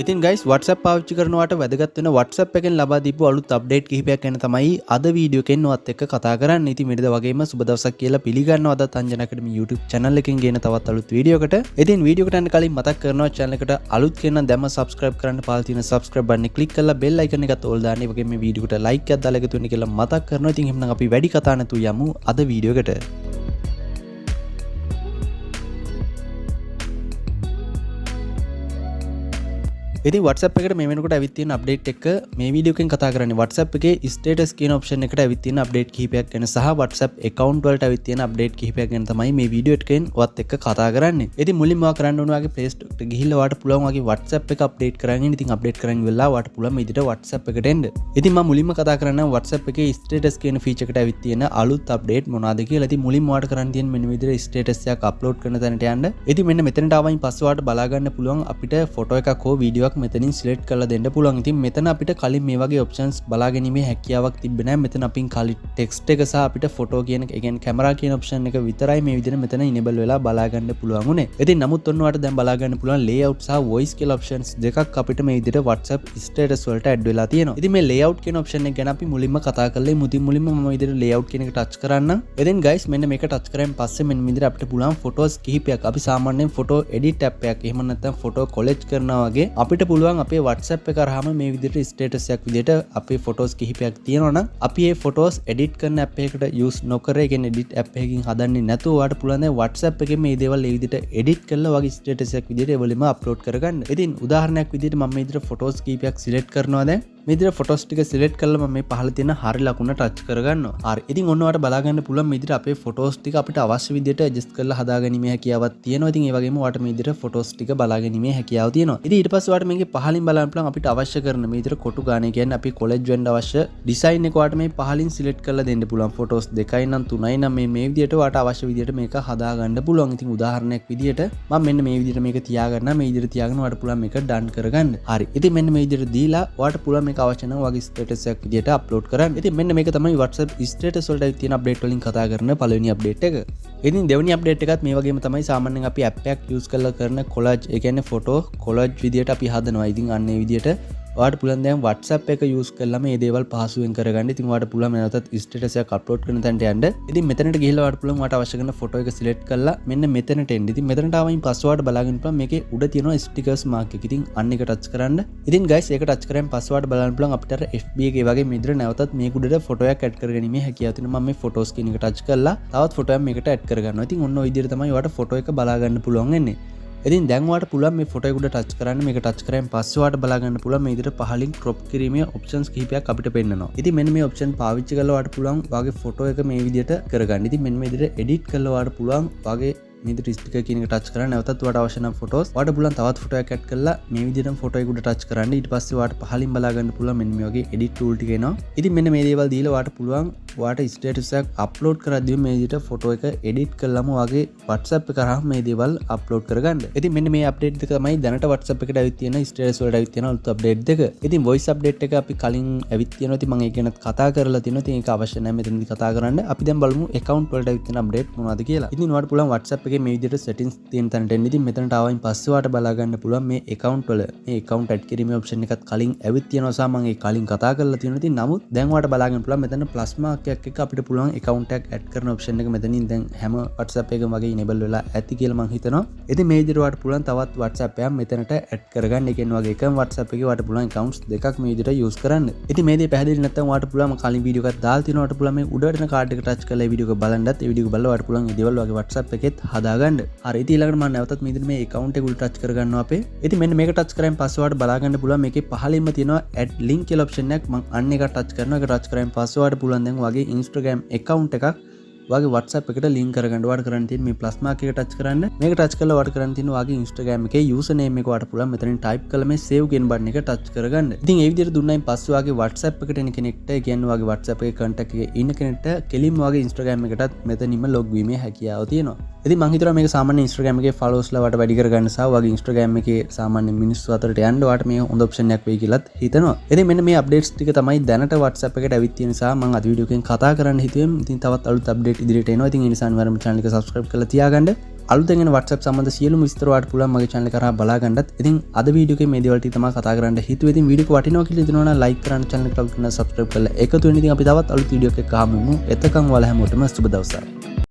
ඉතින් guys WhatsApp පාවිච්චි කරනවාට වැදගත් වෙන WhatsApp එකෙන් ලබා දීපු අලුත් අප්ඩේට් කිහිපයක් ගැන තමයි අද වීඩියෝ එකෙන් ඔයත් එක්ක කතා කරන්නේ. ඉතින් මෙන්න වගේම සුබ දවසක් කියලා පිළිගන්නවා අද අංජන ඇකඩමි YouTube channel එකෙන් ගෙන තවත් අලුත් වීඩියෝ එකකට. ඉතින් වීඩියෝ එකට යන්න කලින් මතක් කරනවා channel එකට අලුත් කෙනා දැම්ම subscribe කරන්න පාල් තියෙන subscribe button එක click කරලා bell icon එකත් ඕල් දාන්න. ඒ වගේම මේ වීඩියෝ එකට like එකක් දාලා එකතු වෙන්න කියලා මතක් කරනවා. ඉතින් එහෙනම් අපි වැඩි කතා නැතුව යමු අද වීඩියෝ එකට. ඉතින් WhatsApp එකට මේ වෙනකොට ඇවිත් තියෙන අප්ඩේට් එක මේ වීඩියෝ එකෙන් කතා කරන්නේ WhatsApp එකේ ස්ටේටස් කියන ඔප්ෂන් එකට ඇවිත් තියෙන අප්ඩේට් කිහිපයක් ගැන සහ WhatsApp account වලට ඇවිත් තියෙන අප්ඩේට් කිහිපයක් ගැන තමයි මේ වීඩියෝ එකෙන් ඔයත් එක්ක කතා කරන්නේ. ඉතින් මුලින්ම ඔයා කරන්න ඕන වගේ Play Store එකට ගිහිල්ලා ඔයාට පුළුවන් වගේ WhatsApp එක අප්ඩේට් කරගන්න. ඉතින් අප්ඩේට් කරන් ඉවරලා ඔයාට පුළුවන් මේ විදිහට WhatsApp එකට එන්න. ඉතින් මම මුලින්ම කතා කරන්නම් WhatsApp එකේ ස්ටේටස් කියන ෆීචර් එකට ඇවිත් තියෙන අලුත් අප්ඩේට් මොනවාද කියලා. ඉතින් මුලින්ම ඔයාට කරන්න තියෙන මෙන්න මේ විදිහට ස්ටේටස් එකක් අප්ලෝඩ් කරන තැනට යන්න. ඉතින් මෙන්න මෙතනට ආවයින් පස්සේ ඔයාට බලා ගන්න පුළුවන් අපිට ෆොටෝ එකක් හෝ වීඩියෝ එකක් මෙතනින් සිලෙක්ට් කරලා දෙන්න පුළුවන්. ඉතින් මෙතන අපිට කලින් මේ වගේ ඔප්ෂන්ස් බලා ගැනීමේ හැකියාවක් තිබ්බේ නැහැ. මෙතන අපින් කලින් ටෙක්ස්ට් එක සහ අපිට ෆොටෝ කියන ඒ කියන්නේ කැමරා කියන ඔප්ෂන් එක විතරයි මේ විදිහට මෙතන ඉනේබල් වෙලා බලා ගන්න පුළුවන් උනේ. ඉතින් නමුත් ඔන්න ඔයාලට දැන් බලා ගන්න පුළුවන් layout සහ voice කියලා ඔප්ෂන්ස් දෙකක් අපිට මේ විදිහට WhatsApp status වලට ඇඩ් වෙලා තියෙනවා. ඉතින් මේ layout කියන ඔප්ෂන් එක ගැන අපි මුලින්ම කතා කරලා මුලින්ම මම විදිහට layout කියන එක ටච් කරන්නම්. ඉතින් guys මෙන්න මේක ටච් කරාන් පස්සේ මෙන්න විදිහට අපිට පුළුවන් ෆොටෝස් කිහිපයක් අපි සාමාන්‍යයෙන් ෆොටෝ එඩිට් ඇප් එකක් එහෙම නැත්නම් ෆොටෝ කොලෙජ් කරනවා වගේ අපිට පුළුවන් අපේ WhatsApp එක කරාම මේ විදිහට ස්ටේටස් එකක් විදිහට අපේ ෆොටෝස් කිහිපයක් තියෙනවා නම් අපි මේ ෆොටෝස් එඩිට් කරන ඇප් එකකට යූස් නොකර ඒ කියන්නේ එඩිට් ඇප් එකකින් හදන්නේ නැතුව ඔයාලට පුළුවන් දැන් WhatsApp එකේ මේ දේවල් මේ විදිහට එඩිට් කරලා වගේ ස්ටේටස් එකක් විදිහට ඒවලෙම අප්ලෝඩ් කරගන්න. ඉතින් උදාහරණයක් විදිහට මම මේ විදිහට ෆොටෝස් කිහිපයක් සිලෙක්ට් කරනවා දැන් මේ විදිහට ෆොටෝස් ටික සිලෙක්ට් කරලා මම මේ පහළ තියෙන හරි ලකුණ ටච් කරගන්නවා. හරි. ඉතින් ඔන්න ඔයාලට බලා ගන්න පුළුවන් මේ විදිහට අපේ ෆොටෝස් ටික අපිට අවශ්‍ය විදිහට ඇඩ්ජස්ට් කරලා හදාගැනීමේ හැකියාවක් තියෙනවා. ඉතින් ඒ වගේම ඔයාලට මේ විදිහට ෆොටෝස් ටික බලාගැනීමේ හැකියාව තියෙනවා. ඉතින් ඊට පස්සේ ඔයාලට මේකේ පහලින් බලන්න පුළුවන් අපිට අවශ්‍ය කරන මේ විදිහට කොටු ගානේ කියන්නේ අපි කොලෙජ් වෙන්න අවශ්‍ය ඩිසයින් එක ඔයාලට මේ පහලින් සිලෙක්ට් කරලා දෙන්න පුළුවන්. ෆොටෝස් 2යි නම් 3යි නම් මේ විදිහට ඔයාලට අවශ්‍ය විදිහට මේක හදාගන්න පුළුවන්. ඉතින් උදාහරණයක් විදිහට මම මෙන්න මේ විදිහට මේක තියාගන්න මේ විදිහට තියාගෙන ඔයාලට පුළුවන් මේක ඩන් කරගන්න. හරි. ඉතින් මෙන්න මේ විදිහට දීලා ඔයාලට පුළුවන් මේක අවශ්‍ය නම් වගේ ස්ටේටස් එකක් විදිහට අප්ලෝඩ් කරන්න. ඉතින් මෙන්න මේක තමයි WhatsApp ස්ටේටස් වලට තියෙන අප්ඩේට් වලින් කතා කරන පළවෙනි අප්ඩේට් එක. ඉතින් දෙවෙනි අප්ඩේට් එකත් මේ වගේම තමයි සාමාන්‍යයෙන් අපි ඇප් එකක් යූස් කරලා කරන කොලාජ් ඒ කියන්නේ ෆොටෝ කොලාජ් විදිහට අපි හදනවා. ඉතින් අන්න ඒ විදිහට ඔයාලට පුළුවන් දැන් WhatsApp එක යූස් කරලා මේ දේවල් පහසුවෙන් කරගන්න. ඉතින් ඔයාලට පුළුවන් නැවතත් ස්ටේටස් එකක් අප්ලෝඩ් කරන තැනට යන්න. ඉතින් මෙතනට ගිහිල්ලා ඔයාලට පුළුවන් ඔයාලට අවශ්‍ය කරන ෆොටෝ එක සිලෙක්ට් කරලා මෙන්න මෙතනට එන්න. ඉතින් මෙතනට ආවයින් පස්සේ ඔයාලට බලාගන්න පුළුවන් මේකේ උඩ තියෙනවා ස්ටිකර්ස් මාක් එක. ඉතින් අන්න එක ටච් කරන්න. ඉතින් guys ඒක ටච් කරාන් පස්සේ ඔයාලට බලන්න පුළුවන් අපිට අර FB එකේ වගේ මේ විදිහට නැවතත් මේක උඩට ෆොටෝ එකක් ඇඩ් කරගැනීමේ හැකියාව තියෙනවා. මම මේ ෆොටෝස් කියන එක ටච් කරලා තවත් ෆොටෝ එකක් මේකට ඇඩ් කරගන්නවා. ඉතින් ඔන්න ඔය විදිහට තමයි ඔයාලට ෆොටෝ එක බලා ගන්න පුළුවන් වෙන්නේ. ඉතින් දැන් ඔයාලට පුළුවන් මේ ෆොටෝ එක උඩ ටච් කරන්න. මේක ටච් කරාන් පස්සේ ඔයාලට බලා ගන්න පුළුවන් මේ විදිහට පහලින් ක්‍රොප් කිරීමේ ඔප්ෂන්ස් කිහිපයක් අපිට පෙන්නනවා. ඉතින් මෙන්න මේ ඔප්ෂන් පාවිච්චි කරලා ඔයාලට පුළුවන් වාගේ ෆොටෝ එක මේ විදිහට කරගන්න. ඉතින් මෙන්න මේ විදිහට එඩිට් කරලා ඔයාලට පුළුවන් වාගේ මේ විදිහට ස්ටිකර් කියන එක ටච් කරලා නැවතත් ඔයාලට අවශ්‍ය නම් ෆොටෝස් ඔයාලට පුළුවන් තවත් ෆොටෝ එකක් ඇඩ් කරලා මේ විදිහටම ෆොටෝ එක උඩ ටච් කරන්න. ඊට පස්සේ ඔයාලට පහලින් බලා ගන්න පුළුවන් මෙන්න මේ වගේ එඩිට් ටූල් ටික එනවා. ඉතින් මෙන්න මේ දේවල් දීලා ඔයාලට පුළුවන් ඔයාලට ස්ටේටස් එකක් අප්ලෝඩ් කරද්දී මේ විදිහට ෆොටෝ එක එඩිට් කළාම ඔයාගේ WhatsApp එක කරාම මේ දේවල් අප්ලෝඩ් කරගන්න. ඉතින් මෙන්න මේ අප්ඩේට් දෙක තමයි දැනට WhatsApp එකට ඇවිත් තියෙන ස්ටේටස් වලට ඇවිත් තියෙන අලුත් අප්ඩේට් දෙක. ඉතින් voice update එක අපි කලින් ඇවිත් තියෙනවා. ඉතින් මම ඒක ගැන කතා කරලා තියෙනවා. ඉතින් ඒක අවශ්‍ය නැහැ මෙතනදී කතා කරන්න. අපි දැන් බලමු account වලට ඇවිත් තියෙන අප්ඩේට් මොනවද කියලා. ඉතින් ඔයාලට පුළුවන් WhatsApp එකේ මේ විදිහට settings තියෙන තැනට එන්න. ඉතින් මෙතනට ආවයින් පස්සේ ඔයාලට බලා ගන්න පුළුවන් මේ account වල මේ account add කිරීමේ option එකත් කලින් ඇවිත් තියෙනවා. සහ මම ඒක කලින් කතා කරලා තියෙනවා. ඉතින් නමුත් දැන් ඔයාලට බලා ගන්න පුළුවන් මෙතන plus mark එකක් එක්ක අපිට පුළුවන් account එකක් add කරන option එක මෙතනින් දැන් හැම WhatsApp එකකම වගේ enable වෙලා ඇති කියලා මම හිතනවා. ඉතින් මේ විදිහට ඔයාලට පුළුවන් තවත් WhatsApp එකක් මෙතනට add කරගන්න. ඒ කියන්නේ වගේ එකම WhatsApp එකේ ඔයාලට පුළුවන් accounts දෙකක් මේ විදිහට use කරන්න. ඉතින් මේ දේ පැහැදිලි නැත්නම් ඔයාලට පුළුවන් මම කලින් වීඩියෝ එකක් දාලා තියෙනවා. ඔයාලට පුළුවන් මේ උඩට යන කාඩ් එක touch කරලා මේ වීඩියෝ එක බලන්නත් ඒ වීඩියෝ එක බලලා ඔයාලට පුළුවන් මේ දේවල් වගේ WhatsApp එකෙත් හදාගන්න. හරි. ඉතින් ඊළඟට මම නැවතත් මේ විදිහට මේ account එක උඩ touch කරගන්නවා අපේ. ඉතින් මෙන්න මේක touch කරාන් පස්සේ ඔයාලට බලා ගන්න පුළුවන් මේකේ පහළින්ම තියෙනවා add link කියලා option එකක්. මම අන්න එක touch කරනවා. ඒක touch කරාන් පස්සේ ඔයාලට පුළුවන් දැන් වගේ Instagram account එකක් වගේ WhatsApp එකට ලින්ක් කරගන්න. ඔයාලට කරන්න තියෙන්නේ මේ plus mark එක touch කරන්න. මේක touch කරලා ඔයාලට කරන්න තියෙන්නේ වගේ Instagram එකේ user name එක ඔයාලට පුළුවන් මෙතනින් type කරලා මේ save කියන button එක touch කරගන්න. ඉතින් මේ විදිහට දුන්නායින් පස්සේ වගේ WhatsApp එකට එන කෙනෙක්ට ඒ කියන්නේ වගේ WhatsApp එකේ contact එකේ ඉන්න කෙනෙක්ට කෙලින්ම වගේ Instagram එකටත් මෙතනින්ම log වීමේ හැකියාව තියෙනවා. ඉතින් මම හිතනවා මේක සාමාන්‍ය Instagram එකේ followers ලා වට වැඩි කරගන්න සහ වගේ Instagram එකේ සාමාන්‍ය මිනිස්සු අතරට යන්න ඔයාලට මේ හොඳ option එකක් වෙයි කියලාත් හිතනවා. ඉතින් මෙන්න මේ updates ටික තමයි දැනට WhatsApp එකට ඇවිත් තියෙන නිසා මම අද වීඩියෝ එකෙන් කතා කරන්න හිතුවේ. ඉතින් තවත් අලුත් update ඉදිරියට එනවා. ඉතින් ඒ නිසා අනිවාර්යයෙන්ම channel එක subscribe කරලා තියාගන්න. අලුතෙන් එන WhatsApp සම්බන්ධ සියලුම විස්තර ඔයාලට පුළුවන් මගේ channel එක කරා බලා ගන්නත්. ඉතින් අද වීඩියෝ එකේ මේ දේවල් ටික තමයි කතා කරන්න හිතුවේ. ඉතින් වීඩියෝ එක වටිනවා කියලා හිතනවා නම් like කරන්න, channel එක subscribe කරලා එකතු වෙන්න. ඉතින් අපි තවත් අලුත් වීඩියෝ එකක් ගහමු. එතකන් ඔයාලා හැමෝටම සුබ දවසක්.